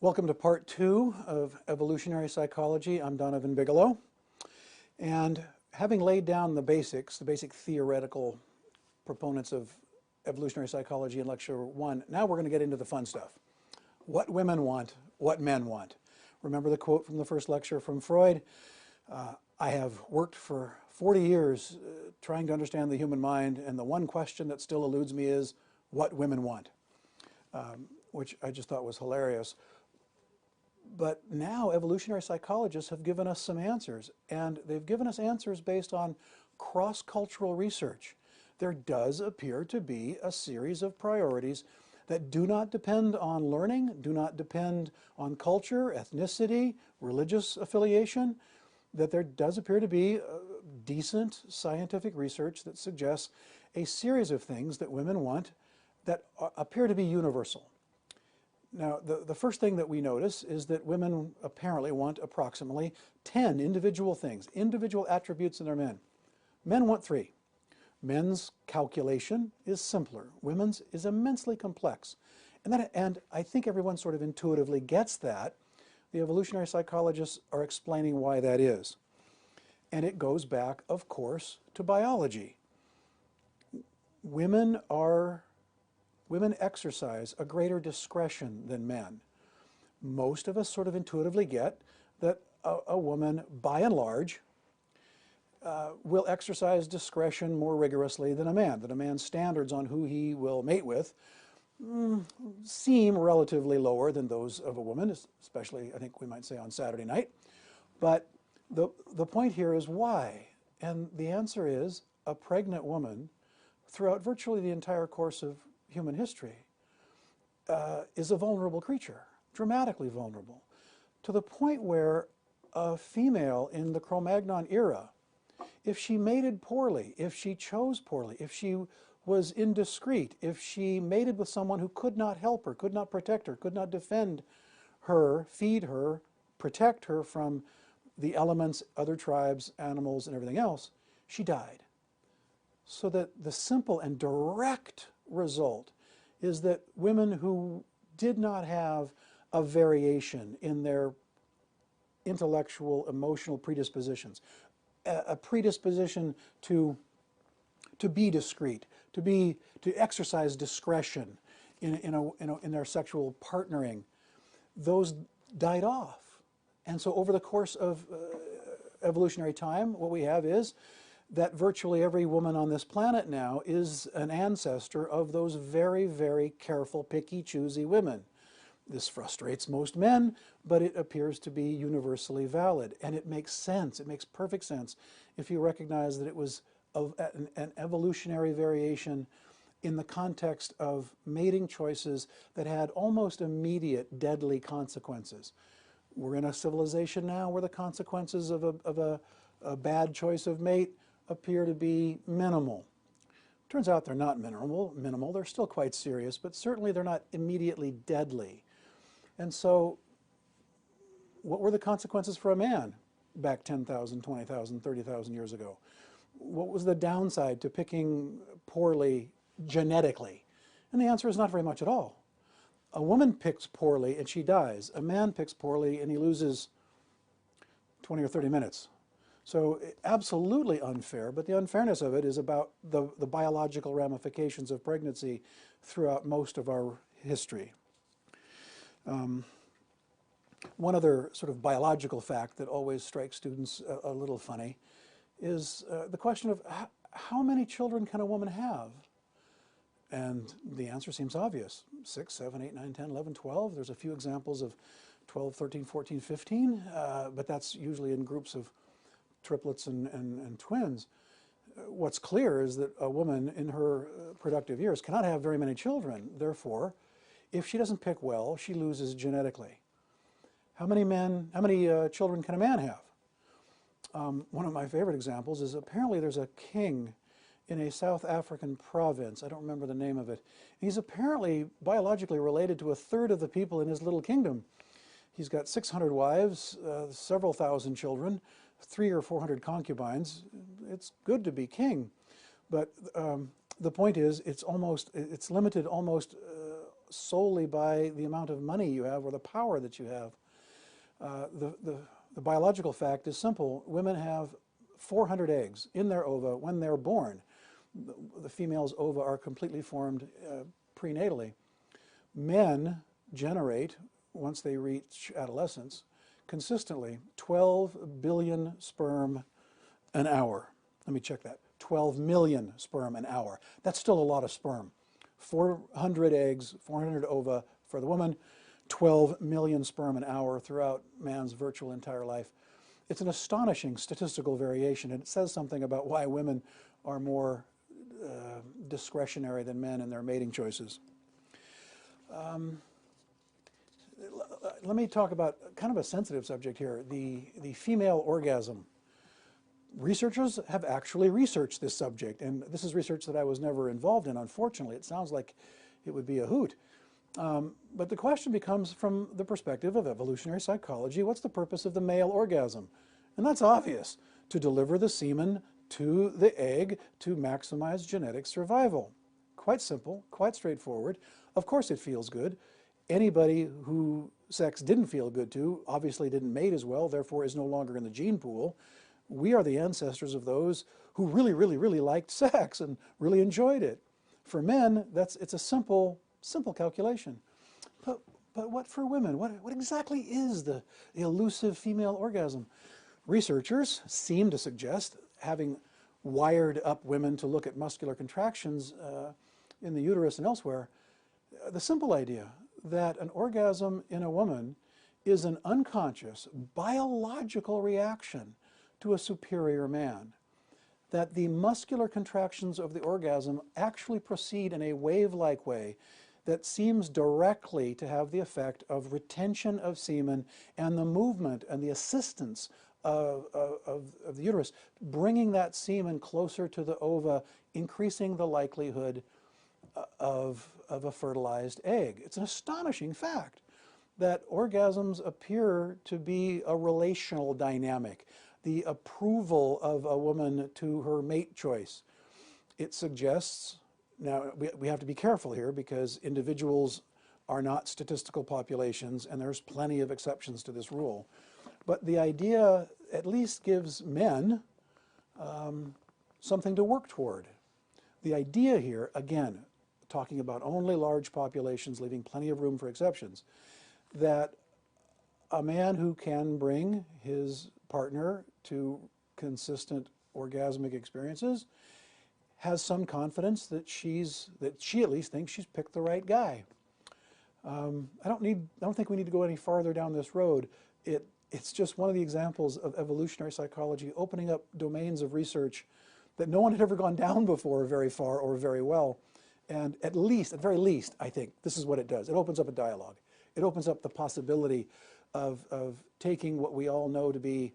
Welcome to part 2 of Evolutionary Psychology. I'm Donovan Bigelow. And having laid down the basics, the basic theoretical proponents of evolutionary psychology in lecture 1, now we're going to get into the fun stuff. What women want, what men want. Remember the quote from the first lecture from Freud? I have worked for 40 years trying to understand the human mind, and the one question that still eludes me is what women want, which I just thought was hilarious. But now evolutionary psychologists have given us some answers, and they've given us answers based on cross-cultural research. There does appear to be a series of priorities that do not depend on learning, do not depend on culture, ethnicity, religious affiliation, that there does appear to be decent scientific research that suggests a series of things that women want that appear to be universal. Now, the first thing that we notice is that women apparently want approximately 10 individual things, individual attributes in their men. Men want 3. Men's calculation is simpler. Women's is immensely complex. And I think everyone sort of intuitively gets that. The evolutionary psychologists are explaining why that is. And it goes back, of course, to biology. Women exercise a greater discretion than men. Most of us sort of intuitively get that a woman, by and large, will exercise discretion more rigorously than a man, that a man's standards on who he will mate with seem relatively lower than those of a woman, especially, I think we might say, on Saturday night. But the point here is why? And the answer is a pregnant woman, throughout virtually the entire course of human history, is a vulnerable creature, dramatically vulnerable, to the point where a female in the Cro-Magnon era, if she mated poorly, if she chose poorly, if she was indiscreet, if she mated with someone who could not help her, could not protect her, could not defend her, feed her, protect her from the elements, other tribes, animals, and everything else, she died. So that the simple and direct result is that women who did not have a variation in their intellectual, emotional predispositions, a predisposition to be discreet, to exercise discretion in their sexual partnering, those died off. And so over the course of evolutionary time, what we have is that virtually every woman on this planet now is an ancestor of those very, very careful, picky, choosy women. This frustrates most men, but it appears to be universally valid. And it makes sense. It makes perfect sense if you recognize that it was an evolutionary variation in the context of mating choices that had almost immediate deadly consequences. We're in a civilization now where the consequences of a bad choice of mate appear to be minimal. Turns out they're not minimal. They're still quite serious, but certainly they're not immediately deadly. And so what were the consequences for a man back 10,000, 20,000, 30,000 years ago? What was the downside to picking poorly genetically? And the answer is not very much at all. A woman picks poorly and she dies. A man picks poorly and he loses 20 or 30 minutes. So absolutely unfair, but the unfairness of it is about the biological ramifications of pregnancy throughout most of our history. One other sort of biological fact that always strikes students a little funny is the question of how many children can a woman have? And the answer seems obvious. 6, 7, 8, 9, 10, 11, 12. There's a few examples of 12, 13, 14, 15, but that's usually in groups of triplets and twins. What's clear is that a woman in her productive years cannot have very many children. Therefore, if she doesn't pick well, she loses genetically. How many children can a man have? One of my favorite examples is apparently there's a king in a South African province. I don't remember the name of it. He's apparently biologically related to a third of the people in his little kingdom. He's got 600 wives, several thousand children, 300 or 400 concubines. It's good to be king, but the point is it's limited almost solely by the amount of money you have or the power that you have. The biological fact is simple. Women have 400 eggs in their ova when they're born. The female's ova are completely formed prenatally. Men generate, once they reach adolescence, consistently 12 billion sperm an hour. Let me check that. 12 million sperm an hour. That's still a lot of sperm. 400 eggs, 400 ova for the woman, 12 million sperm an hour throughout man's virtual entire life. It's an astonishing statistical variation, and it says something about why women are more discretionary than men in their mating choices. Let me talk about kind of a sensitive subject here, the female orgasm. Researchers have actually researched this subject, and this is research that I was never involved in, unfortunately. It sounds like it would be a hoot. But the question becomes, from the perspective of evolutionary psychology, what's the purpose of the male orgasm? And that's obvious: to deliver the semen to the egg to maximize genetic survival. Quite simple, quite straightforward. Of course it feels good. Anybody who sex didn't feel good to obviously didn't mate as well, therefore is no longer in the gene pool. We are the ancestors of those who really, really, really liked sex and really enjoyed it. For men, it's a simple calculation. But what for women? What exactly is the elusive female orgasm? Researchers seem to suggest, having wired up women to look at muscular contractions in the uterus and elsewhere, the simple idea that an orgasm in a woman is an unconscious biological reaction to a superior man. That the muscular contractions of the orgasm actually proceed in a wave-like way that seems directly to have the effect of retention of semen and the movement and the assistance of the uterus, bringing that semen closer to the ova, increasing the likelihood of a fertilized egg. It's an astonishing fact that orgasms appear to be a relational dynamic, the approval of a woman to her mate choice. It suggests, now we have to be careful here because individuals are not statistical populations and there's plenty of exceptions to this rule. But the idea at least gives men something to work toward. The idea here, again, talking about only large populations, leaving plenty of room for exceptions, that a man who can bring his partner to consistent orgasmic experiences has some confidence that she at least thinks she's picked the right guy. I don't think we need to go any farther down this road. It's just one of the examples of evolutionary psychology opening up domains of research that no one had ever gone down before very far or very well. And at very least, I think this is what it does. It opens up a dialogue. It opens up the possibility of taking what we all know to be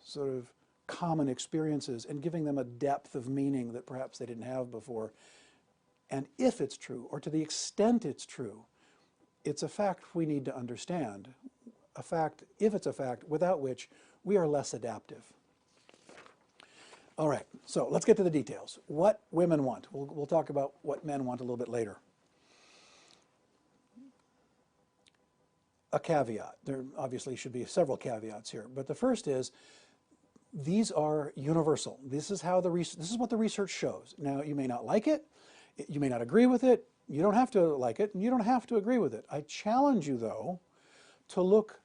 sort of common experiences and giving them a depth of meaning that perhaps they didn't have before. And if it's true, or to the extent it's true, it's a fact we need to understand. A fact, if it's a fact, without which we are less adaptive. All right, so let's get to the details. What women want. We'll talk about what men want a little bit later. A caveat. There obviously should be several caveats here, but the first is these are universal. This is what the research shows. Now, you may not like it, you may not agree with it, you don't have to like it, and you don't have to agree with it. I challenge you, though, to look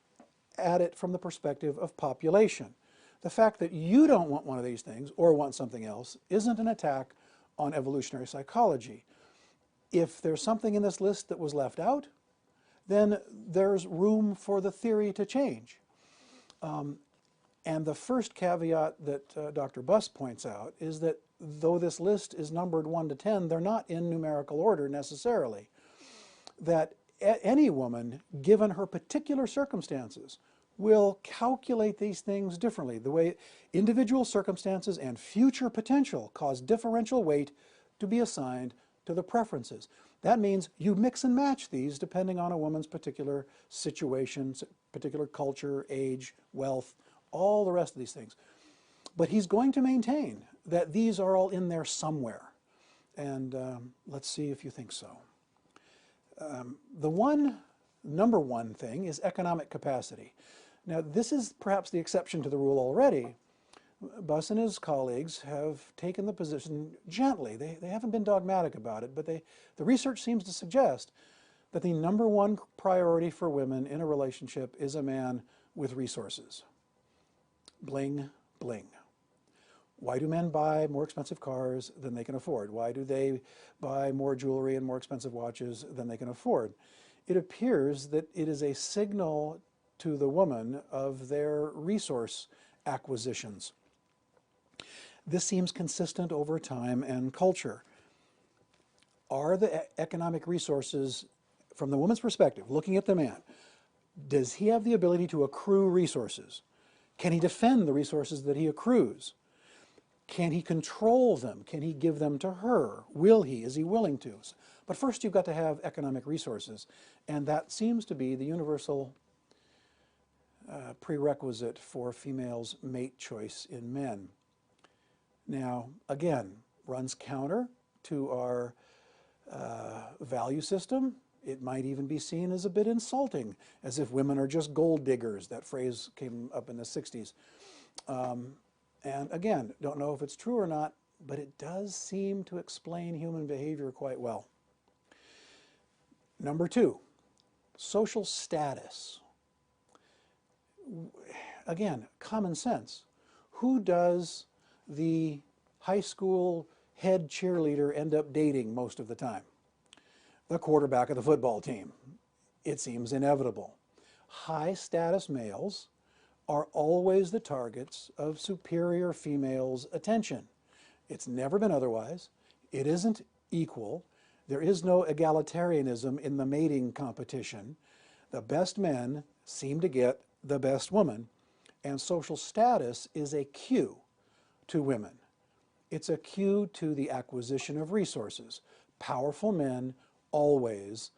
at it from the perspective of population. The fact that you don't want one of these things or want something else isn't an attack on evolutionary psychology. If there's something in this list that was left out, then there's room for the theory to change. And the first caveat that Dr. Buss points out is that though this list is numbered 1 to 10, they're not in numerical order necessarily. That any woman, given her particular circumstances, will calculate these things differently. The way individual circumstances and future potential cause differential weight to be assigned to the preferences. That means you mix and match these depending on a woman's particular situation, particular culture, age, wealth, all the rest of these things. But he's going to maintain that these are all in there somewhere. And let's see if you think so. The number one thing is economic capacity. Now, this is perhaps the exception to the rule already. Buss and his colleagues have taken the position gently. They haven't been dogmatic about it, but the research seems to suggest that the number one priority for women in a relationship is a man with resources. Bling, bling. Why do men buy more expensive cars than they can afford? Why do they buy more jewelry and more expensive watches than they can afford? It appears that it is a signal to the woman of their resource acquisitions. This seems consistent over time and culture. Are the economic resources, from the woman's perspective, looking at the man, does he have the ability to accrue resources? Can he defend the resources that he accrues? Can he control them? Can he give them to her? Will he? Is he willing to? But first you've got to have economic resources, and that seems to be the universal prerequisite for females' mate choice in men. Now, again, runs counter to our value system. It might even be seen as a bit insulting, as if women are just gold diggers. That phrase came up in the 60s. And again, don't know if it's true or not, but it does seem to explain human behavior quite well. Number two, social status. Again, common sense. Who does the high school head cheerleader end up dating most of the time? The quarterback of the football team. It seems inevitable. High status males are always the targets of superior females' attention. It's never been otherwise. It isn't equal. There is no egalitarianism in the mating competition. The best men seem to get the best woman, and social status is a cue to women. It's a cue to the acquisition of resources. Powerful men always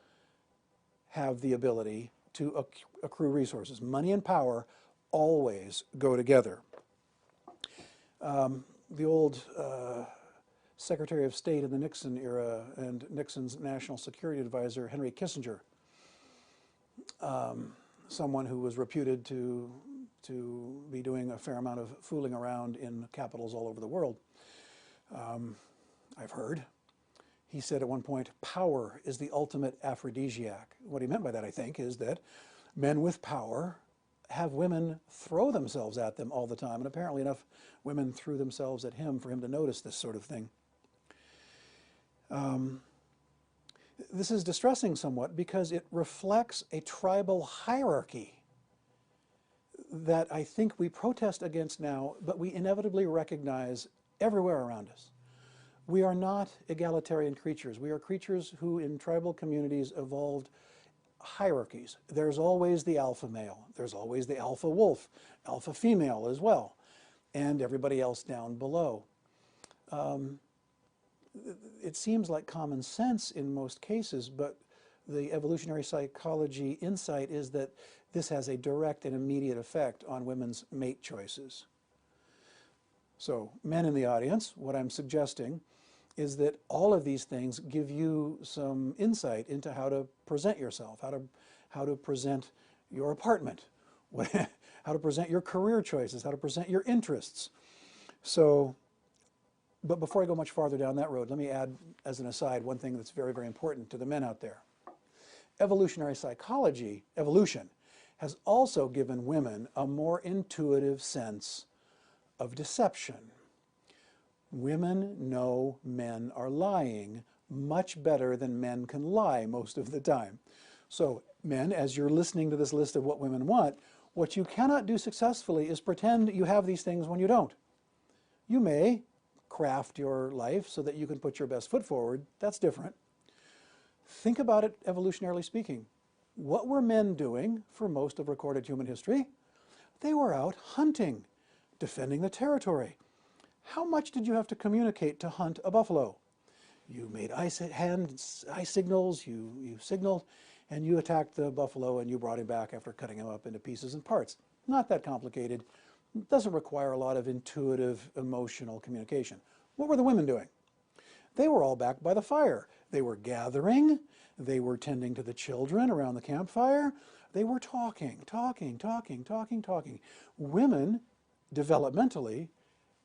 have the ability to accrue resources. Money and power always go together. The old Secretary of State in the Nixon era and Nixon's National Security Advisor, Henry Kissinger, someone who was reputed to be doing a fair amount of fooling around in capitals all over the world, I've heard. He said at one point, power is the ultimate aphrodisiac. What he meant by that, I think, is that men with power have women throw themselves at them all the time, and apparently enough women threw themselves at him for him to notice this sort of thing. This is distressing somewhat because it reflects a tribal hierarchy that I think we protest against now, but we inevitably recognize everywhere around us. We are not egalitarian creatures. We are creatures who in tribal communities evolved hierarchies. There's always the alpha male. There's always the alpha wolf, alpha female as well, and everybody else down below. It seems like common sense in most cases, but the evolutionary psychology insight is that this has a direct and immediate effect on women's mate choices. So, men in the audience, what I'm suggesting is that all of these things give you some insight into how to present yourself, how to present your apartment, how to present your career choices, how to present your interests. So, but before I go much farther down that road, let me add as an aside one thing that's very, very important to the men out there. Evolutionary psychology, evolution, has also given women a more intuitive sense of deception. Women know men are lying much better than men can lie most of the time. So men, as you're listening to this list of what women want, what you cannot do successfully is pretend you have these things when you don't. You may craft your life so that you can put your best foot forward. That's different. Think about it evolutionarily speaking. What were men doing for most of recorded human history? They were out hunting, defending the territory. How much did you have to communicate to hunt a buffalo? You made eye signals, you signaled, and you attacked the buffalo and you brought him back after cutting him up into pieces and parts. Not that complicated. It doesn't require a lot of intuitive, emotional communication. What were the women doing? They were all back by the fire. They were gathering, they were tending to the children around the campfire, they were talking. Women, developmentally,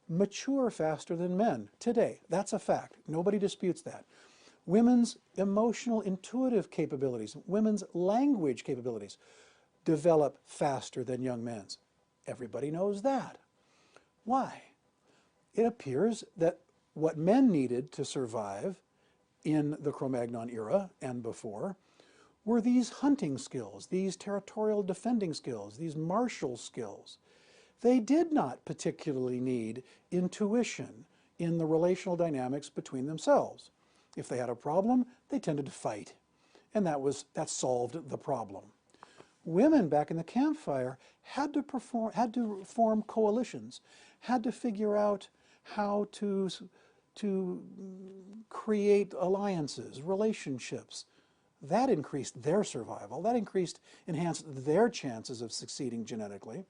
mature faster than men today. That's a fact. Nobody disputes that. Women's emotional, intuitive capabilities, women's language capabilities develop faster than young men's. Everybody knows that. Why? It appears that what men needed to survive in the Cro-Magnon era and before were these hunting skills, these territorial defending skills, these martial skills. They did not particularly need intuition in the relational dynamics between themselves. If they had a problem, they tended to fight, and that solved the problem. Women back in the campfire had to form coalitions, had to figure out how to create alliances, relationships. That increased their survival. That enhanced their chances of succeeding genetically.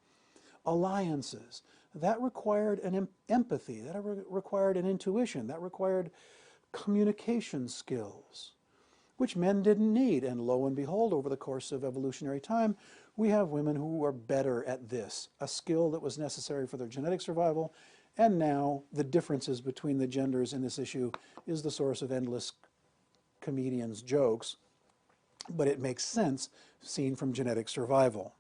Alliances. That required an empathy. That required an intuition. That required communication skills, which men didn't need. And lo and behold, over the course of evolutionary time, we have women who are better at this, a skill that was necessary for their genetic survival. And now the differences between the genders in this issue is the source of endless comedians' jokes, but it makes sense seen from genetic survival.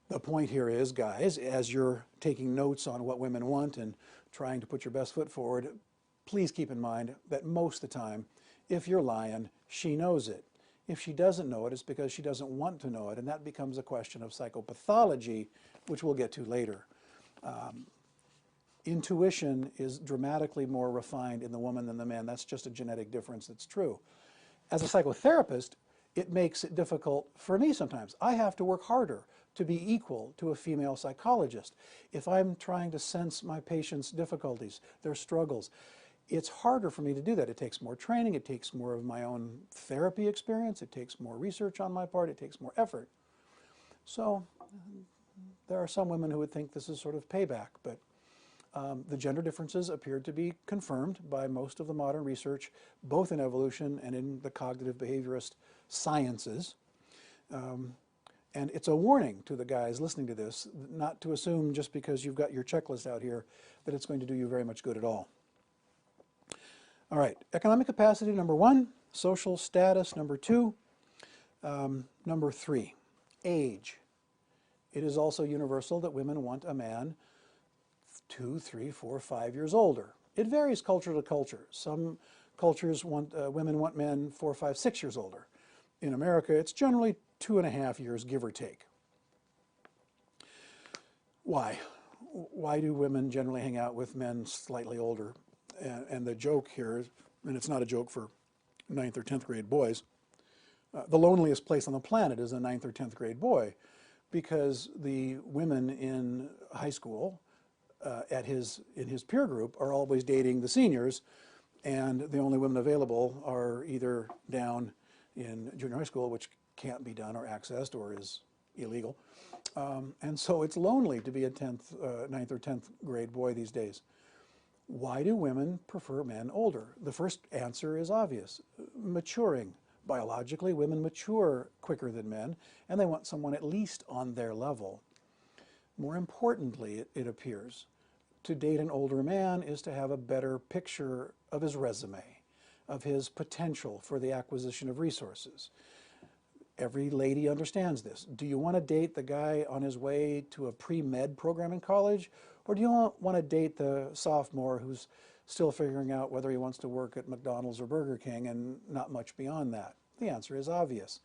The point here is, guys, as you're taking notes on what women want and trying to put your best foot forward, please keep in mind that most of the time, if you're lying, she knows it. If she doesn't know it, it's because she doesn't want to know it, and that becomes a question of psychopathology, which we'll get to later. Intuition is dramatically more refined in the woman than the man. That's just a genetic difference that's true. As a psychotherapist, it makes it difficult for me sometimes. I have to work harder to be equal to a female psychologist. If I'm trying to sense my patients' difficulties, their struggles, it's harder for me to do that. It takes more training, it takes more of my own therapy experience, it takes more research on my part, it takes more effort. So there are some women who would think this is sort of payback, but the gender differences appear to be confirmed by most of the modern research, both in evolution and in the cognitive behaviorist sciences. And it's a warning to the guys listening to this, not to assume just because you've got your checklist out here that it's going to do you very much good at all. All right, economic capacity, number 1. Social status, number 2. Number 3, age. It is also universal that women want a man 2, 3, 4, 5 years older. It varies culture to culture. Some cultures want women want men 4, 5, 6 years older. In America, it's generally 2.5 years, give or take. Why? Why do women generally hang out with men slightly older? And the joke here, and it's not a joke for 9th or 10th grade boys, the loneliest place on the planet is a 9th or 10th grade boy, because the women in high school in his peer group are always dating the seniors, and the only women available are either down in junior high school, which can't be done or accessed or is illegal. And so it's lonely to be a 9th or 10th grade boy these days. Why do women prefer men older? The first answer is obvious. Maturing. Biologically, women mature quicker than men, and they want someone at least on their level. More importantly, it appears, to date an older man is to have a better picture of his resume, of his potential for the acquisition of resources. Every lady understands this. Do you want to date the guy on his way to a pre-med program in college, or do you want to date the sophomore who's still figuring out whether he wants to work at McDonald's or Burger King and not much beyond that? The answer is obvious.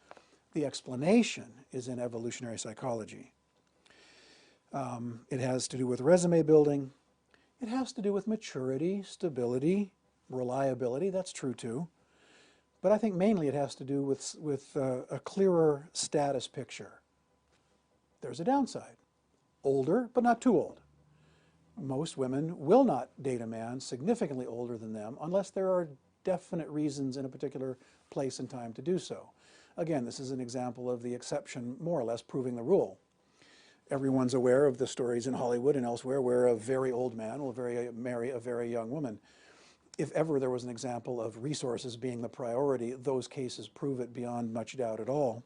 The explanation is in evolutionary psychology. It has to do with resume building. It has to do with maturity, stability, reliability. That's true too. But I think mainly it has to do with a clearer status picture. There's a downside. Older, but not too old. Most women will not date a man significantly older than them unless there are definite reasons in a particular place and time to do so. Again, this is an example of the exception more or less proving the rule. Everyone's aware of the stories in Hollywood and elsewhere where a very old man will marry a very young woman. if ever there was an example of resources being the priority, those cases prove it beyond much doubt at all.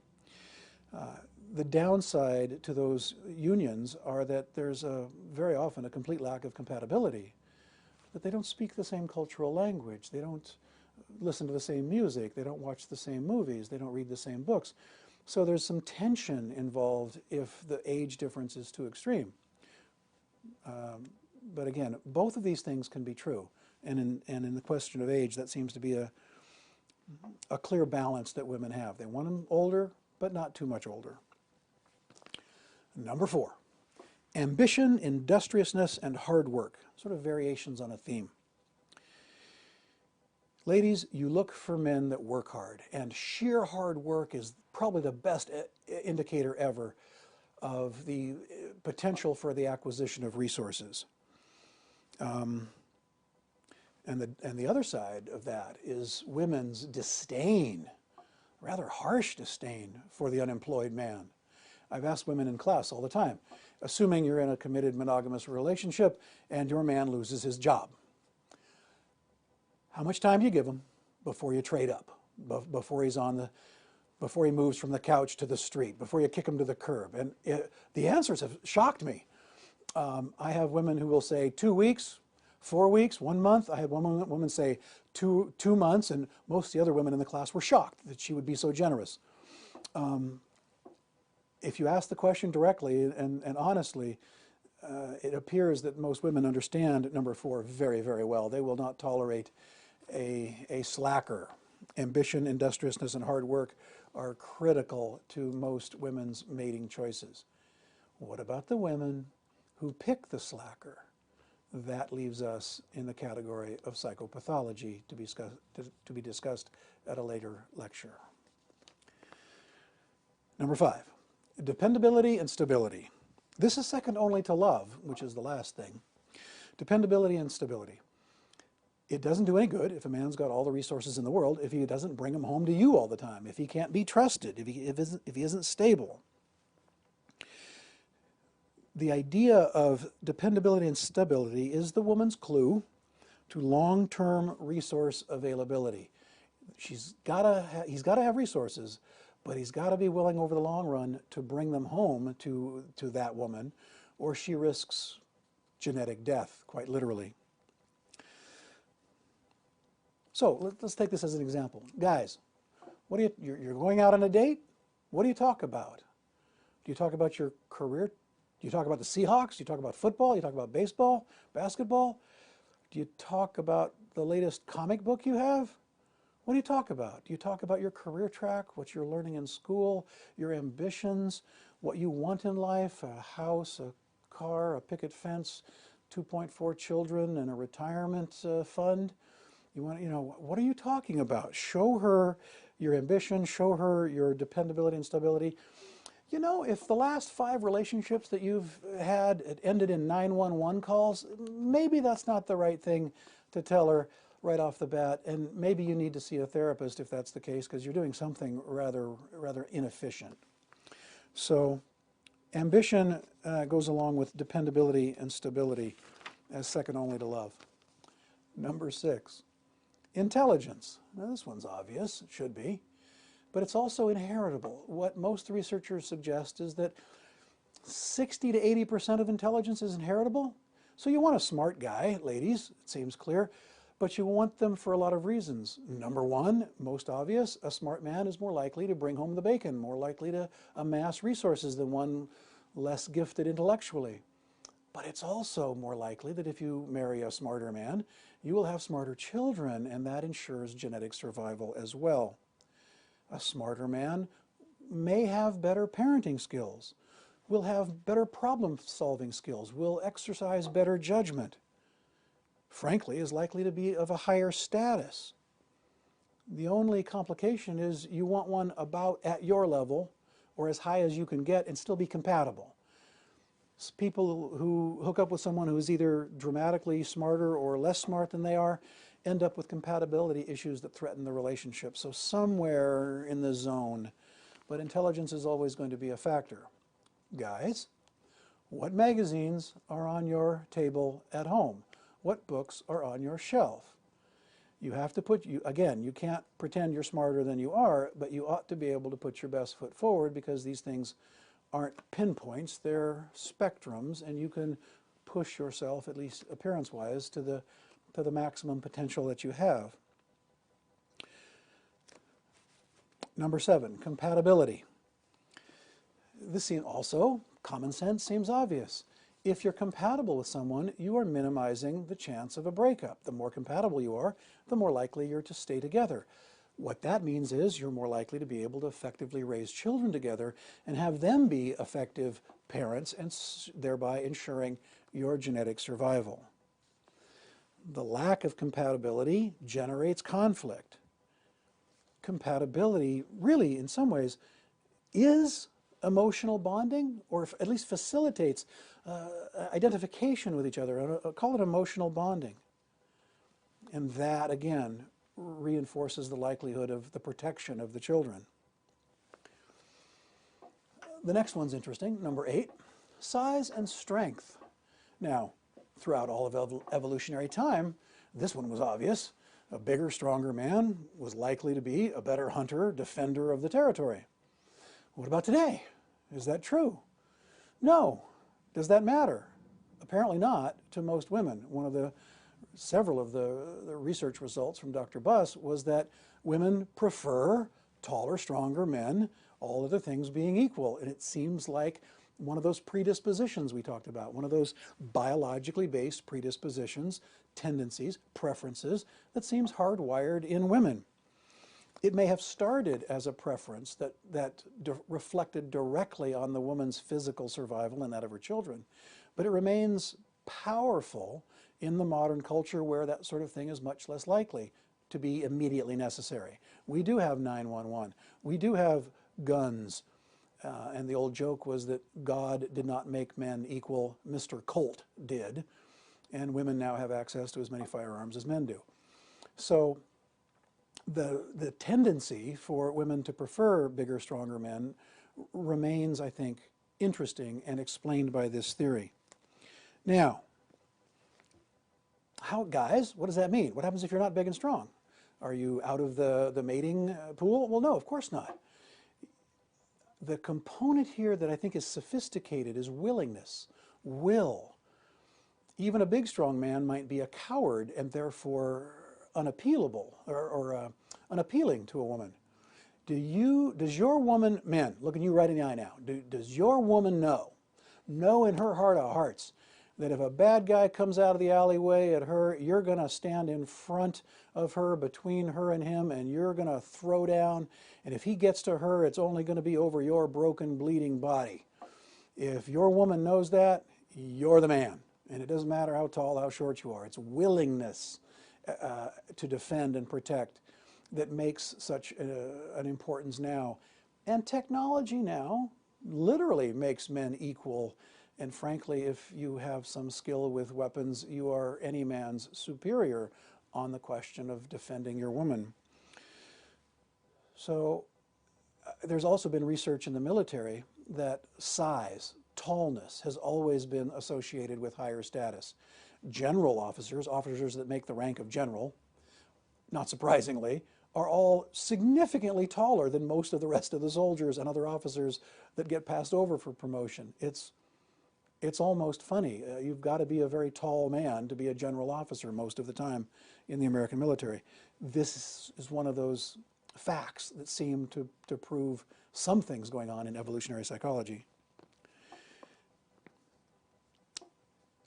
The downside to those unions are that there's very often a complete lack of compatibility, that they don't speak the same cultural language, they don't listen to the same music, they don't watch the same movies, they don't read the same books. So there's some tension involved if the age difference is too extreme. But again, both of these things can be true. And in the question of age, that seems to be a clear balance that women have. They want them older, but not too much older. Number 4, ambition, industriousness, and hard work, sort of variations on a theme. Ladies, you look for men that work hard, and sheer hard work is probably the best indicator ever of the potential for the acquisition of resources. And the other side of that is women's disdain, rather harsh disdain for the unemployed man. I've asked women in class all the time, assuming you're in a committed monogamous relationship and your man loses his job, how much time do you give him before you trade up, before he moves from the couch to the street, before you kick him to the curb? And the answers have shocked me. I have women who will say 2 weeks, 4 weeks, 1 month. I had one woman say two months, and most of the other women in the class were shocked that she would be so generous. If you ask the question directly and honestly, it appears that most women understand number 4 very, very well. They will not tolerate a slacker. Ambition, industriousness, and hard work are critical to most women's mating choices. What about the women who pick the slacker? That leaves us in the category of psychopathology to be discussed at a later lecture. Number 5, dependability and stability. This is second only to love, which is the last thing. Dependability and stability. It doesn't do any good if a man's got all the resources in the world if he doesn't bring them home to you all the time, if he can't be trusted, if he isn't stable. The idea of dependability and stability is the woman's clue to long-term resource availability. He's got to have resources, but he's got to be willing over the long run to bring them home to that woman, or she risks genetic death, quite literally. So let's take this as an example. Guys, you're going out on a date? What do you talk about? Do you talk about your career? Do you talk about the Seahawks? Do you talk about football? Do you talk about baseball, basketball? Do you talk about the latest comic book you have? What do you talk about? Do you talk about your career track, what you're learning in school, your ambitions, what you want in life, a house, a car, a picket fence, 2.4 children, and a retirement fund? What are you talking about? Show her your ambition, show her your dependability and stability. You know, if the last 5 relationships that you've had ended in 911 calls, maybe that's not the right thing to tell her right off the bat, and maybe you need to see a therapist if that's the case, because you're doing something rather inefficient. So ambition goes along with dependability and stability as second only to love. Number 6, intelligence. Now this one's obvious, it should be, but it's also inheritable. What most researchers suggest is that 60 to 80% of intelligence is inheritable. So you want a smart guy, ladies, it seems clear, but you want them for a lot of reasons. Number 1, most obvious, a smart man is more likely to bring home the bacon, more likely to amass resources than one less gifted intellectually. But it's also more likely that if you marry a smarter man, you will have smarter children, and that ensures genetic survival as well. A smarter man may have better parenting skills, will have better problem-solving skills, will exercise better judgment. Frankly, is likely to be of a higher status. The only complication is you want one about at your level, or as high as you can get, and still be compatible. People who hook up with someone who is either dramatically smarter or less smart than they are end up with compatibility issues that threaten the relationship. So somewhere in the zone, but intelligence is always going to be a factor. Guys, what magazines are on your table at home? What books are on your shelf? You have to put, again, you can't pretend you're smarter than you are, but you ought to be able to put your best foot forward, because these things aren't pinpoints, they're spectrums, and you can push yourself, at least appearance-wise, to the maximum potential that you have. Number 7, compatibility. This seems also, common sense seems obvious. If you're compatible with someone, you are minimizing the chance of a breakup. The more compatible you are, the more likely you're to stay together. What that means is you're more likely to be able to effectively raise children together and have them be effective parents, and thereby ensuring your genetic survival. The lack of compatibility generates conflict. Compatibility really, in some ways, is emotional bonding, or at least facilitates identification with each other. Call it emotional bonding. And that, again, reinforces the likelihood of the protection of the children. The next one's interesting, number 8, size and strength. Now, throughout all of evolutionary time, this one was obvious. A bigger, stronger man was likely to be a better hunter, defender of the territory. What about today? Is that true? No. Does that matter? Apparently not to most women. Several of the research results from Dr. Buss was that women prefer taller, stronger men, all other things being equal. And it seems like one of those predispositions we talked about, one of those biologically based predispositions, tendencies, preferences, that seems hardwired in women. It may have started as a preference that reflected directly on the woman's physical survival and that of her children, but it remains powerful in the modern culture where that sort of thing is much less likely to be immediately necessary. We do have 911. We do have guns. And the old joke was that God did not make men equal, Mr. Colt did. And women now have access to as many firearms as men do. So the tendency for women to prefer bigger, stronger men remains, I think, interesting and explained by this theory. Now, guys, what does that mean? What happens if you're not big and strong? Are you out of the mating pool? Well, no, of course not. The component here that I think is sophisticated is willingness, will. Even a big, strong man might be a coward and therefore unappealable or unappealing to a woman. Does your woman, men, looking you right in the eye now, does your woman know in her heart of hearts that if a bad guy comes out of the alleyway at her, you're going to stand in front of her, between her and him, and you're going to throw down, and if he gets to her, it's only going to be over your broken, bleeding body? If your woman knows that, you're the man. And it doesn't matter how tall, how short you are. It's willingness to defend and protect that makes such an importance now. And technology now literally makes men equal. And frankly, if you have some skill with weapons, you are any man's superior on the question of defending your woman. So there's also been research in the military that size, tallness, has always been associated with higher status. General officers, officers that make the rank of general, not surprisingly, are all significantly taller than most of the rest of the soldiers and other officers that get passed over for promotion. It's almost funny. You've got to be a very tall man to be a general officer most of the time in the American military. This is one of those facts that seem to prove some things going on in evolutionary psychology.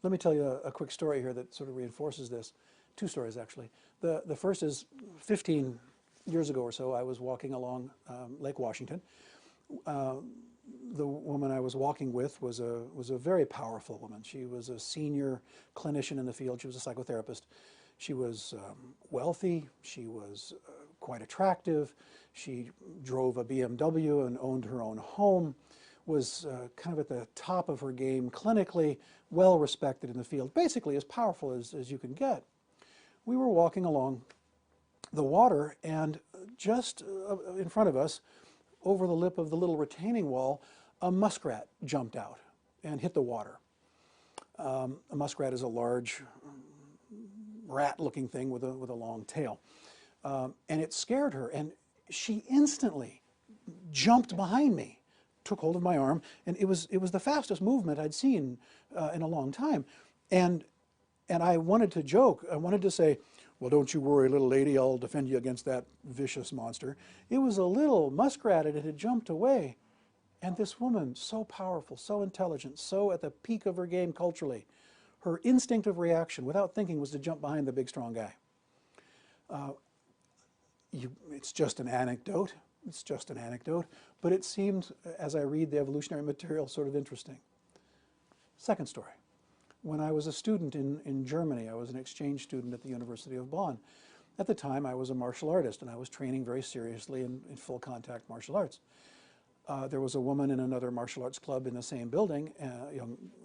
Let me tell you a quick story here that sort of reinforces this. Two stories, actually. The first is 15 years ago or so, I was walking along Lake Washington. The woman I was walking with was a very powerful woman. She was a senior clinician in the field. She was a psychotherapist. She was wealthy. She was quite attractive. She drove a BMW and owned her own home, was kind of at the top of her game clinically, well respected in the field, basically as powerful as you can get. We were walking along the water, and just in front of us, over the lip of the little retaining wall, a muskrat jumped out and hit the water. A muskrat is a large rat-looking thing with a long tail. And it scared her, and she instantly jumped behind me, took hold of my arm, and it was the fastest movement I'd seen in a long time. And I wanted to joke. I wanted to say, well, don't you worry, little lady, I'll defend you against that vicious monster. It was a little muskrat, and it had jumped away. And this woman, so powerful, so intelligent, so at the peak of her game culturally, her instinctive reaction, without thinking, was to jump behind the big, strong guy. It's just an anecdote. It's just an anecdote. But it seemed, as I read the evolutionary material, sort of interesting. Second story. When I was a student in Germany, I was an exchange student at the University of Bonn. At the time, I was a martial artist, and I was training very seriously in full contact martial arts. There was a woman in another martial arts club in the same building.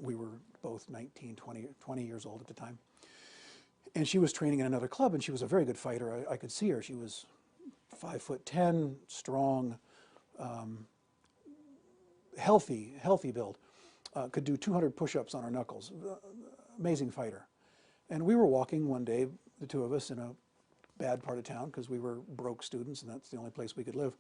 We were both 19, 20 years old at the time. And she was training in another club, and she was a very good fighter. I could see her. She was 5'10", strong, healthy build. Could do 200 push-ups on her knuckles. Amazing fighter. And we were walking one day, the two of us, in a bad part of town because we were broke students and that's the only place we could live.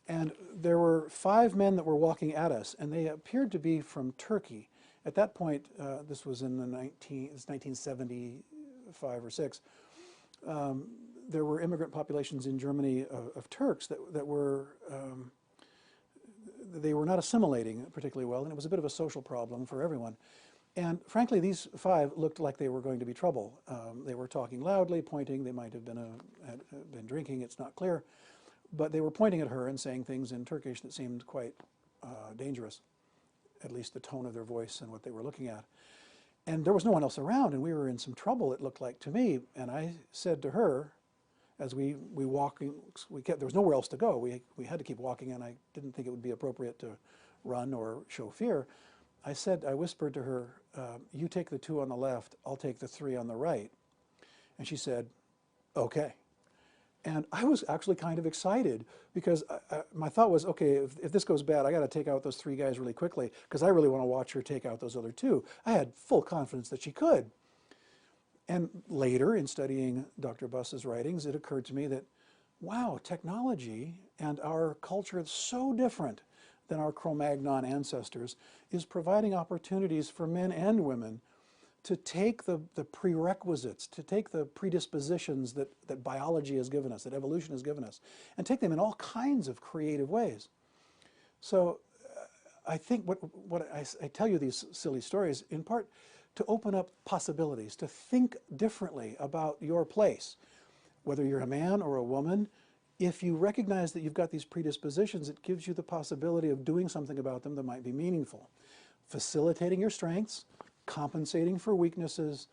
And there were 5 men that were walking at us, and they appeared to be from Turkey. At that point, this was in the 1975 or 6. There were immigrant populations in Germany of Turks that were they were not assimilating particularly well, and it was a bit of a social problem for everyone. And frankly, these 5 looked like they were going to be trouble. They were talking loudly, pointing. They might have been drinking. It's not clear. But they were pointing at her and saying things in Turkish that seemed quite dangerous, at least the tone of their voice and what they were looking at. And there was no one else around, and we were in some trouble, it looked like to me. And I said to her, as we walking, there was nowhere else to go. We had to keep walking, and I didn't think it would be appropriate to run or show fear. I whispered to her, you take the 2 on the left, I'll take the 3 on the right. And she said, okay. And I was actually kind of excited because my thought was, okay, if this goes bad, I got to take out those 3 guys really quickly because I really want to watch her take out those other 2. I had full confidence that she could. And later, in studying Dr. Buss's writings, it occurred to me that, wow, technology and our culture is so different than our Cro-Magnon ancestors, is providing opportunities for men and women to take the prerequisites, to take the predispositions that biology has given us, that evolution has given us, and take them in all kinds of creative ways. So I think what I tell you these silly stories, in part, to open up possibilities, to think differently about your place. Whether you're a man or a woman, if you recognize that you've got these predispositions, it gives you the possibility of doing something about them that might be meaningful. Facilitating your strengths, compensating for weaknesses,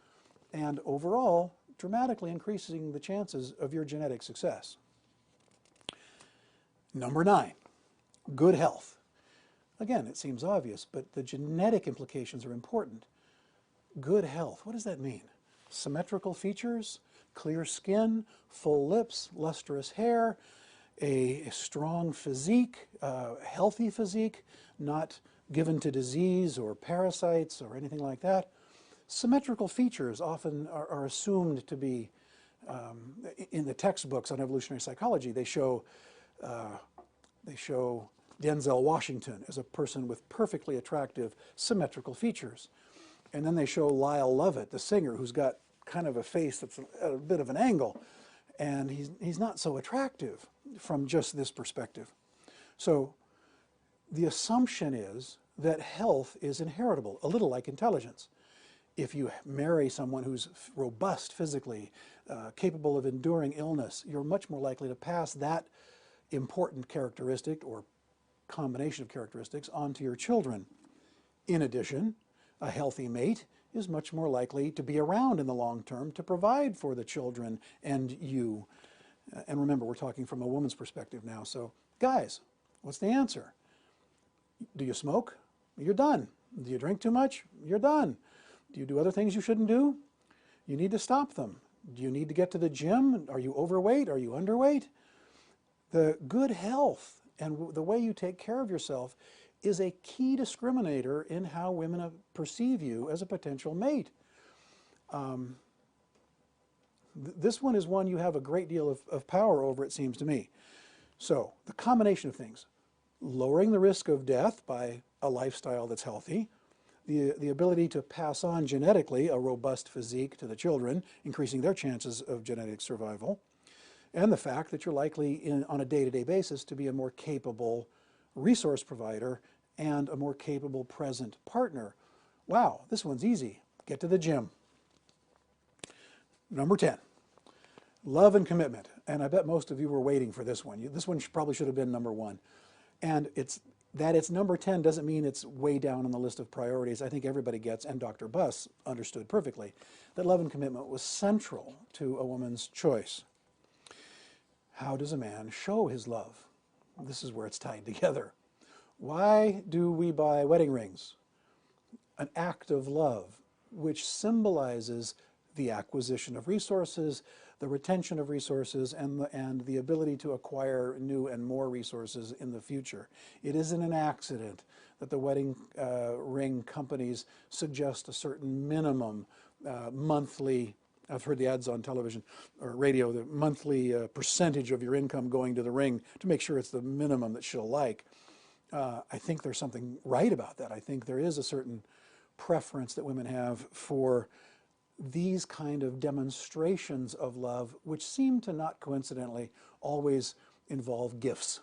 and overall, dramatically increasing the chances of your genetic success. Number 9, good health. Again, it seems obvious, but the genetic implications are important. Good health, what does that mean? Symmetrical features, clear skin, full lips, lustrous hair, a strong physique, healthy physique, not given to disease or parasites or anything like that. Symmetrical features often are assumed to be, in the textbooks on evolutionary psychology, they show Denzel Washington as a person with perfectly attractive symmetrical features. And then they show Lyle Lovett, the singer, who's got kind of a face that's at a bit of an angle. And he's not so attractive from just this perspective. So the assumption is that health is inheritable, a little like intelligence. If you marry someone who's robust physically, capable of enduring illness, you're much more likely to pass that important characteristic or combination of characteristics onto your children. In addition, a healthy mate is much more likely to be around in the long term to provide for the children and you. And remember, we're talking from a woman's perspective now. So, guys, what's the answer? Do you smoke? You're done. Do you drink too much? You're done. Do you do other things you shouldn't do? You need to stop them. Do you need to get to the gym? Are you overweight? Are you underweight? The good health and the way you take care of yourself is a key discriminator in how women perceive you as a potential mate. This one is one you have a great deal of power over, it seems to me. So the combination of things, lowering the risk of death by a lifestyle that's healthy, the ability to pass on genetically a robust physique to the children, increasing their chances of genetic survival, and the fact that you're likely on a day-to-day basis to be a more capable resource provider and a more capable present partner. Wow, this one's easy. Get to the gym. Number 10, love and commitment. And I bet most of you were waiting for this one. This one probably should have been number 1. And it's number 10 doesn't mean it's way down on the list of priorities. I think everybody gets, and Dr. Buss understood perfectly, that love and commitment was central to a woman's choice. How does a man show his love? This is where it's tied together. Why do we buy wedding rings? An act of love, which symbolizes the acquisition of resources, the retention of resources, and the ability to acquire new and more resources in the future. It isn't an accident that the wedding ring companies suggest a certain minimum monthly, I've heard the ads on television or radio, the monthly percentage of your income going to the ring to make sure it's the minimum that she'll like. I think there's something right about that. I think there is a certain preference that women have for these kind of demonstrations of love, which seem to not coincidentally always involve gifts.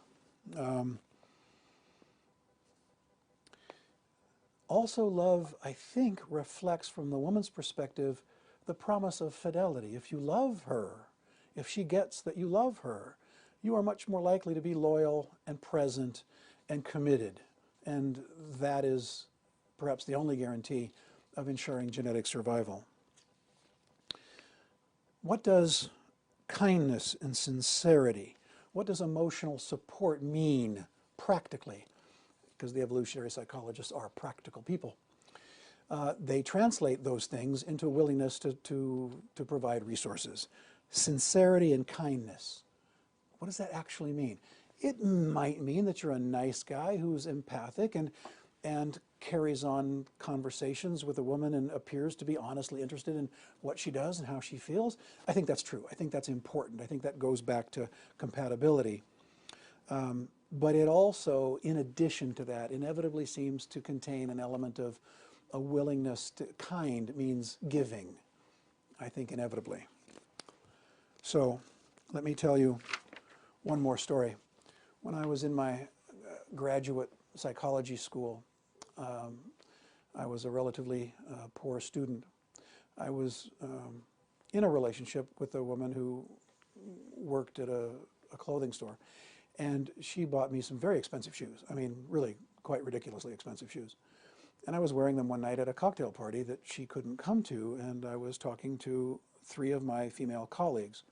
Also, love, I think, reflects from the woman's perspective the promise of fidelity. If you love her, if she gets that you love her, you are much more likely to be loyal and present and committed. And that is perhaps the only guarantee of ensuring genetic survival. What does kindness and sincerity, what does emotional support mean practically? Because the evolutionary psychologists are practical people. They translate those things into a willingness to provide resources. Sincerity and kindness. What does that actually mean? It might mean that you're a nice guy who's empathic and carries on conversations with a woman and appears to be honestly interested in what she does and how she feels. I think that's true. I think that's important. I think that goes back to compatibility. But it also, in addition to that, inevitably seems to contain an element of a willingness to, kind means giving, I think inevitably. So let me tell you one more story. When I was in my graduate psychology school, I was a relatively poor student. I was in a relationship with a woman who worked at a clothing store, and she bought me some very expensive shoes. I mean, really quite ridiculously expensive shoes. And I was wearing them one night at a cocktail party that she couldn't come to, and I was talking to 3 of my female colleagues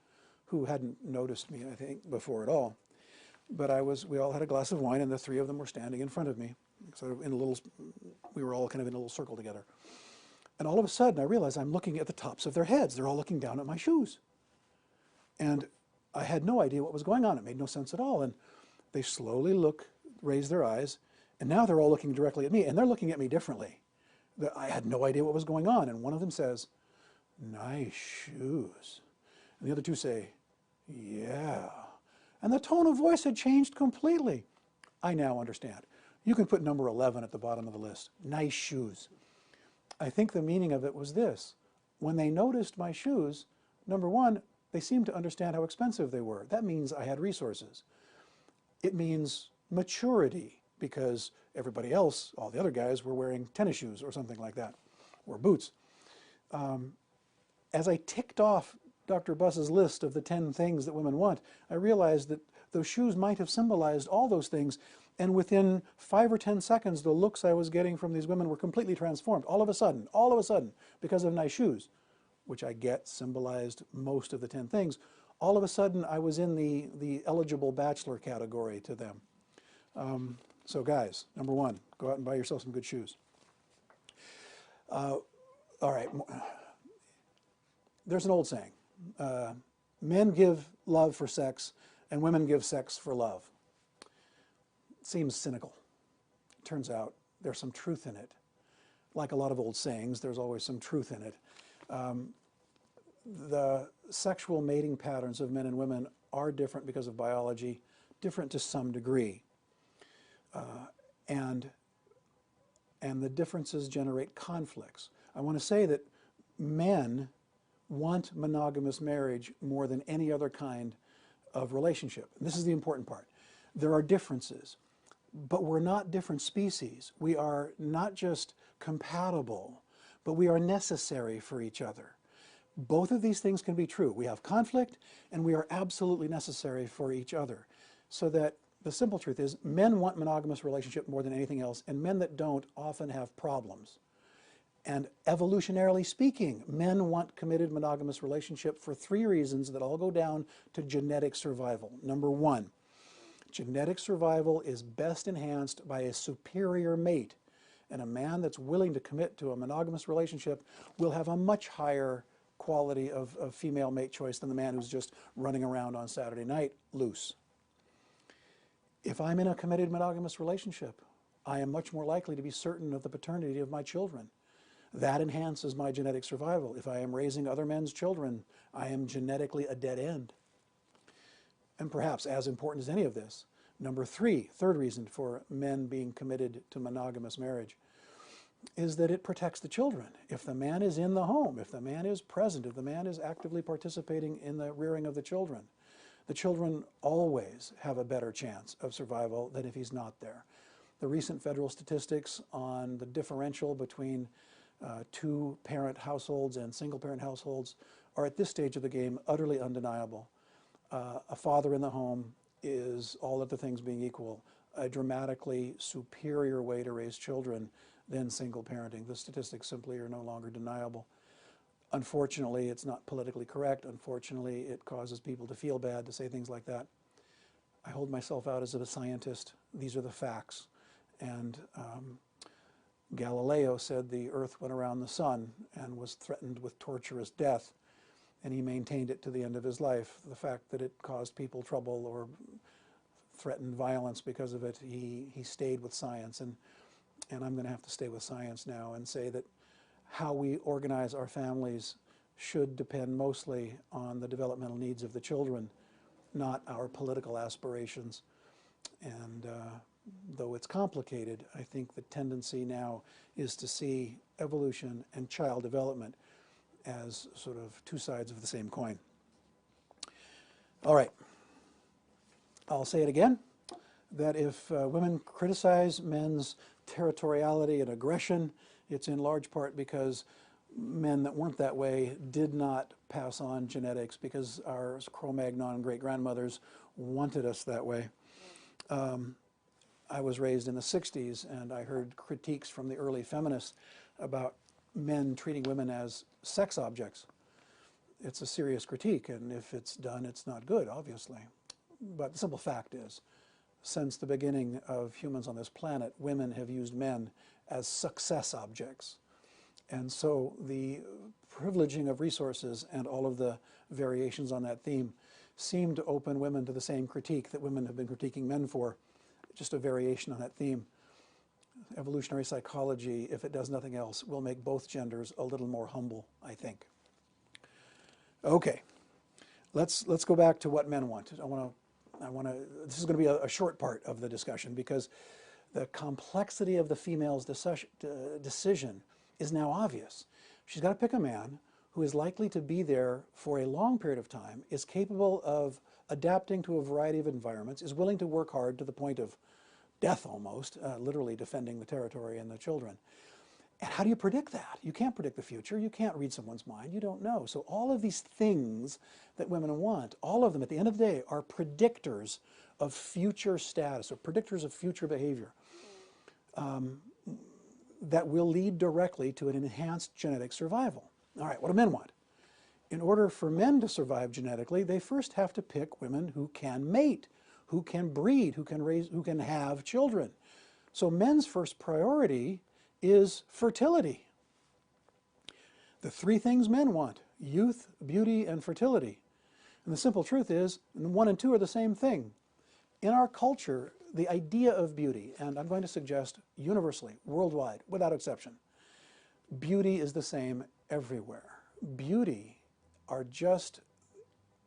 who hadn't noticed me, I think, before at all. But we all had a glass of wine, and the 3 of them were standing in front of me, sort of we were all kind of in a little circle together. And all of a sudden, I realized I'm looking at the tops of their heads. They're all looking down at my shoes. And I had no idea what was going on. It made no sense at all. And they slowly raise their eyes, and now they're all looking directly at me, and they're looking at me differently. I had no idea what was going on. And one of them says, "Nice shoes." And the other 2 say, "Yeah." And the tone of voice had changed completely. I now understand. You can put number 11 at the bottom of the list. Nice shoes. I think the meaning of it was this. When they noticed my shoes, number 1, they seemed to understand how expensive they were. That means I had resources. It means maturity, because everybody else, all the other guys, were wearing tennis shoes or something like that, or boots. As I ticked off Dr. Buss's list of the 10 things that women want, I realized that those shoes might have symbolized all those things, and within 5 or 10 seconds, the looks I was getting from these women were completely transformed. All of a sudden, because of nice shoes, which I get symbolized most of the 10 things, all of a sudden I was in the eligible bachelor category to them. So guys, number 1, go out and buy yourself some good shoes. All right, there's an old saying, men give love for sex and women give sex for love. It seems cynical. Turns out there's some truth in it. Like a lot of old sayings, there's always some truth in it. the sexual mating patterns of men and women are different because of biology, different to some degree. And the differences generate conflicts. I want to say that men want monogamous marriage more than any other kind of relationship. And this is the important part. There are differences, but we're not different species. We are not just compatible, but we are necessary for each other. Both of these things can be true. We have conflict, and we are absolutely necessary for each other. So that the simple truth is, men want monogamous relationship more than anything else, and men that don't often have problems. And evolutionarily speaking, men want committed monogamous relationship for 3 reasons that all go down to genetic survival. Number 1, genetic survival is best enhanced by a superior mate. And a man that's willing to commit to a monogamous relationship will have a much higher quality of female mate choice than the man who's just running around on Saturday night loose. If I'm in a committed monogamous relationship, I am much more likely to be certain of the paternity of my children. That enhances my genetic survival. If I am raising other men's children, I am genetically a dead end. And perhaps as important as any of this, number 3, third reason for men being committed to monogamous marriage, is that it protects the children. If the man is in the home, if the man is present, if the man is actively participating in the rearing of the children always have a better chance of survival than if he's not there. The recent federal statistics on the differential between 2-parent households and single-parent households are at this stage of the game utterly undeniable. A father in the home is, all other things being equal, a dramatically superior way to raise children than single parenting. The statistics simply are no longer deniable. Unfortunately, it's not politically correct. Unfortunately, it causes people to feel bad to say things like that. I hold myself out as a scientist. These are the facts. And Galileo said the earth went around the sun and was threatened with torturous death, and he maintained it to the end of his life. The fact that it caused people trouble or threatened violence because of it, he stayed with science. And I'm going to have to stay with science now and say that how we organize our families should depend mostly on the developmental needs of the children, not our political aspirations. And though it's complicated, I think the tendency now is to see evolution and child development as sort of 2 sides of the same coin. All right. I'll say it again, that if women criticize men's territoriality and aggression, it's in large part because men that weren't that way did not pass on genetics because our Cro-Magnon great-grandmothers wanted us that way. I was raised in the 60s, and I heard critiques from the early feminists about men treating women as sex objects. It's a serious critique, and if it's done, it's not good, obviously. But the simple fact is, since the beginning of humans on this planet, women have used men as success objects. And so the privileging of resources and all of the variations on that theme seem to open women to the same critique that women have been critiquing men for, just a variation on that theme. Evolutionary psychology, if it does nothing else, will make both genders a little more humble, I think. Okay, let's go back to what men want. This is going to be a short part of the discussion because the complexity of the female's decision is now obvious. She's got to pick a man who is likely to be there for a long period of time, is capable of adapting to a variety of environments, is willing to work hard to the point of death almost, literally defending the territory and the children. And how do you predict that? You can't predict the future. You can't read someone's mind. You don't know. So all of these things that women want, all of them at the end of the day are predictors of future status or predictors of future behavior that will lead directly to an enhanced genetic survival. All right, what do men want? In order for men to survive genetically, they first have to pick women who can mate, who can breed, who can raise, who can have children. So men's first priority is fertility. The 3 things men want: youth, beauty, and fertility. And the simple truth is, 1 and 2 are the same thing. In our culture, the idea of beauty, and I'm going to suggest universally, worldwide, without exception, beauty is the same everywhere. Beauty are just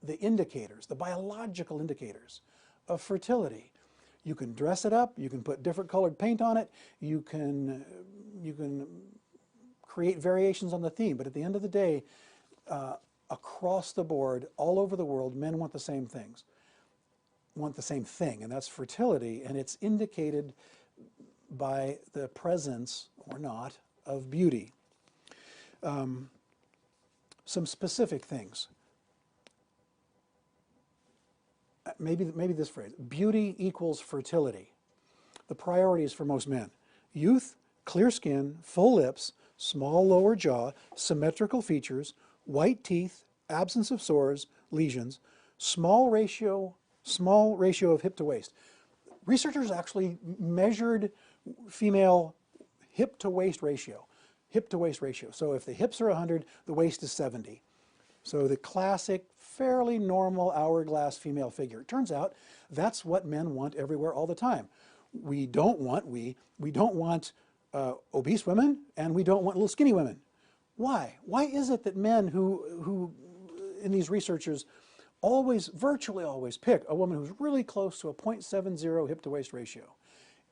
the indicators, the biological indicators of fertility. You can dress it up, you can put different colored paint on it, you can create variations on the theme, but at the end of the day, across the board, all over the world, men want the same things, want the same thing, and that's fertility, and it's indicated by the presence, or not, of beauty. Some specific things. Maybe this phrase, beauty equals fertility. The priorities for most men: youth, clear skin, full lips, small lower jaw, symmetrical features, white teeth, absence of sores, lesions, small ratio of hip to waist. Researchers actually measured female hip to waist ratio. So if the hips are 100, the waist is 70. So the classic, fairly normal hourglass female figure. It turns out that's what men want everywhere all the time. We don't want obese women, and we don't want little skinny women. Why? Why is it that men who in these researchers virtually always pick a woman who's really close to a 0.70 hip to waist ratio?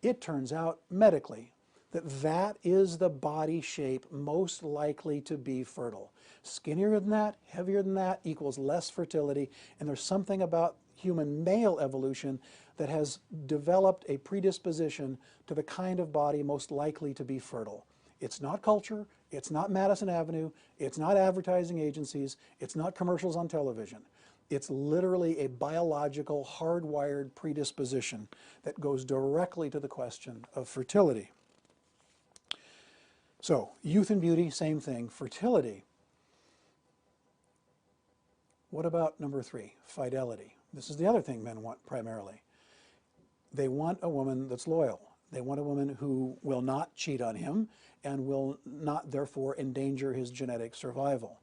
It turns out medically that is the body shape most likely to be fertile. Skinnier than that, heavier than that equals less fertility, and there's something about human male evolution that has developed a predisposition to the kind of body most likely to be fertile. It's not culture, it's not Madison Avenue, it's not advertising agencies, it's not commercials on television. It's literally a biological, hardwired predisposition that goes directly to the question of fertility. So, youth and beauty, same thing. Fertility. What about number 3, fidelity? This is the other thing men want primarily. They want a woman that's loyal. They want a woman who will not cheat on him and will not, therefore, endanger his genetic survival.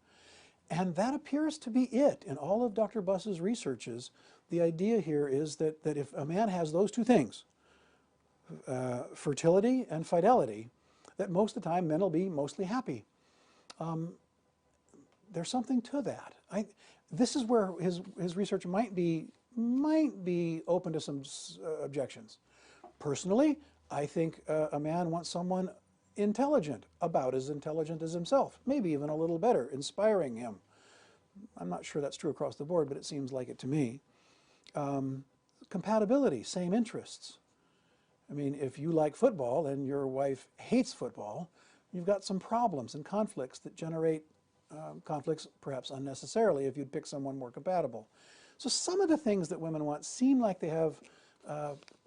And that appears to be it. In all of Dr. Buss's researches, the idea here is that if a man has those two things, fertility and fidelity, that most of the time men will be mostly happy. There's something to that. This is where his research might be open to some objections. Personally, I think a man wants someone intelligent, about as intelligent as himself, maybe even a little better, inspiring him. I'm not sure that's true across the board, but it seems like it to me. Compatibility, same interests. I mean, if you like football and your wife hates football, you've got some problems and conflicts that generate conflicts perhaps unnecessarily if you'd pick someone more compatible. So some of the things that women want seem like they have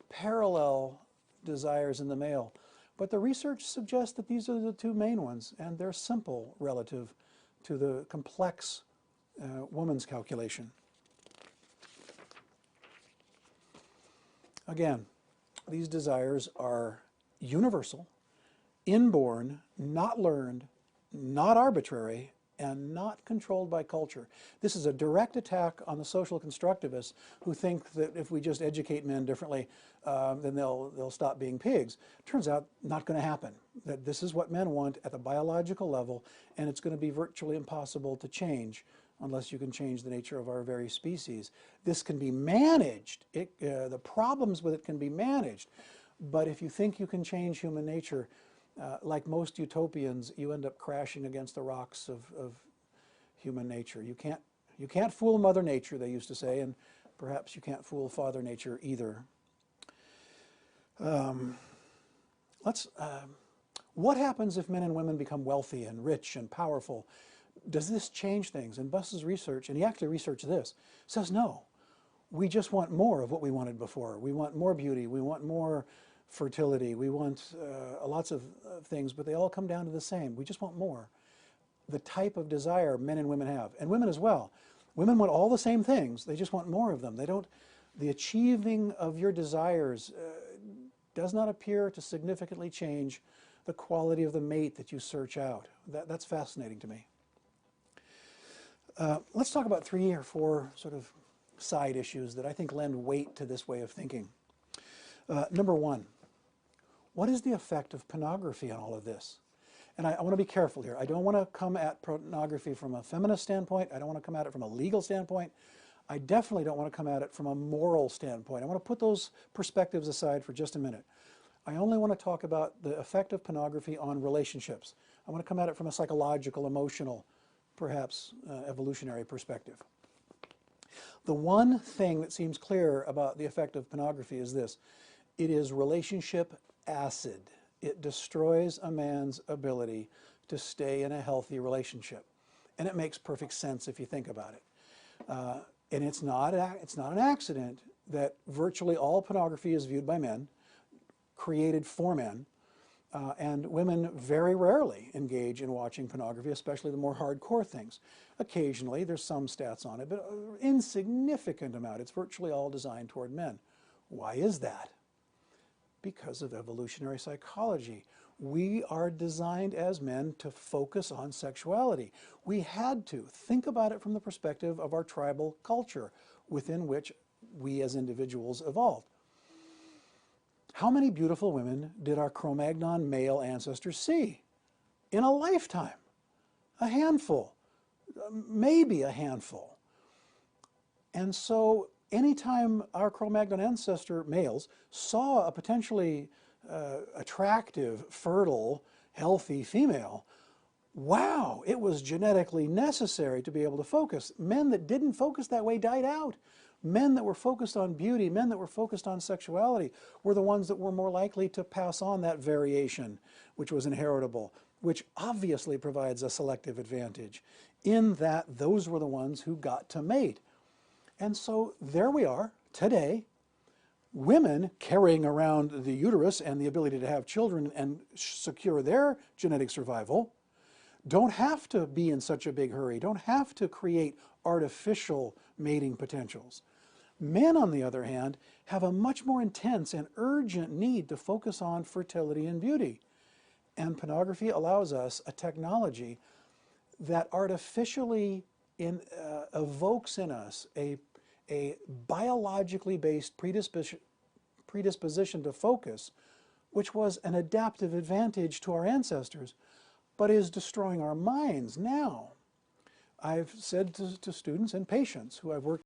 parallel desires in the male, but the research suggests that these are the two main ones, and they're simple relative to the complex woman's calculation. Again, these desires are universal, inborn, not learned, not arbitrary, and not controlled by culture. This is a direct attack on the social constructivists who think that if we just educate men differently, then they'll stop being pigs. Turns out, not going to happen. That this is what men want at the biological level, and it's going to be virtually impossible to change unless you can change the nature of our very species. This can be managed. The problems with it can be managed. But if you think you can change human nature, like most utopians, you end up crashing against the rocks of human nature. You can't fool Mother Nature, they used to say, and perhaps you can't fool Father Nature either. What happens if men and women become wealthy and rich and powerful? Does this change things? And Buss's research, and he actually researched this, says no. We just want more of what we wanted before. We want more beauty. We want more fertility. We want lots of things, but they all come down to the same. We just want more. The type of desire men and women have, and women as well. Women want all the same things. They just want more of them. The achieving of your desires does not appear to significantly change the quality of the mate that you search out. That's fascinating to me. Let's talk about 3 or 4 sort of side issues that I think lend weight to this way of thinking. Number 1, what is the effect of pornography on all of this? and I want to be careful here. I don't want to come at pornography from a feminist standpoint. I don't want to come at it from a legal standpoint. I definitely don't want to come at it from a moral standpoint. I want to put those perspectives aside for just a minute. I only want to talk about the effect of pornography on relationships. I want to come at it from a psychological, emotional, perhaps evolutionary perspective. The one thing that seems clear about the effect of pornography is this: it is relationship acid. It destroys a man's ability to stay in a healthy relationship. And it makes perfect sense if you think about it. And it's not an accident that virtually all pornography is viewed by men, created for men, and women very rarely engage in watching pornography, especially the more hardcore things. Occasionally, there's some stats on it, but an insignificant amount. It's virtually all designed toward men. Why is that? Because of evolutionary psychology. We are designed as men to focus on sexuality. We had to think about it from the perspective of our tribal culture within which we as individuals evolved. How many beautiful women did our Cro-Magnon male ancestors see in a lifetime? A handful, maybe a handful. And so anytime our Cro-Magnon ancestor males saw a potentially attractive, fertile, healthy female, wow, it was genetically necessary to be able to focus. Men that didn't focus that way died out. Men that were focused on beauty, men that were focused on sexuality, were the ones that were more likely to pass on that variation, which was inheritable, which obviously provides a selective advantage, in that those were the ones who got to mate. And so there we are today, women carrying around the uterus and the ability to have children and secure their genetic survival, don't have to be in such a big hurry, don't have to create artificial mating potentials. Men, on the other hand, have a much more intense and urgent need to focus on fertility and beauty. And pornography allows us a technology that artificially evokes in us a biologically based predisposition to focus, which was an adaptive advantage to our ancestors, but is destroying our minds now. I've said to students and patients who I've worked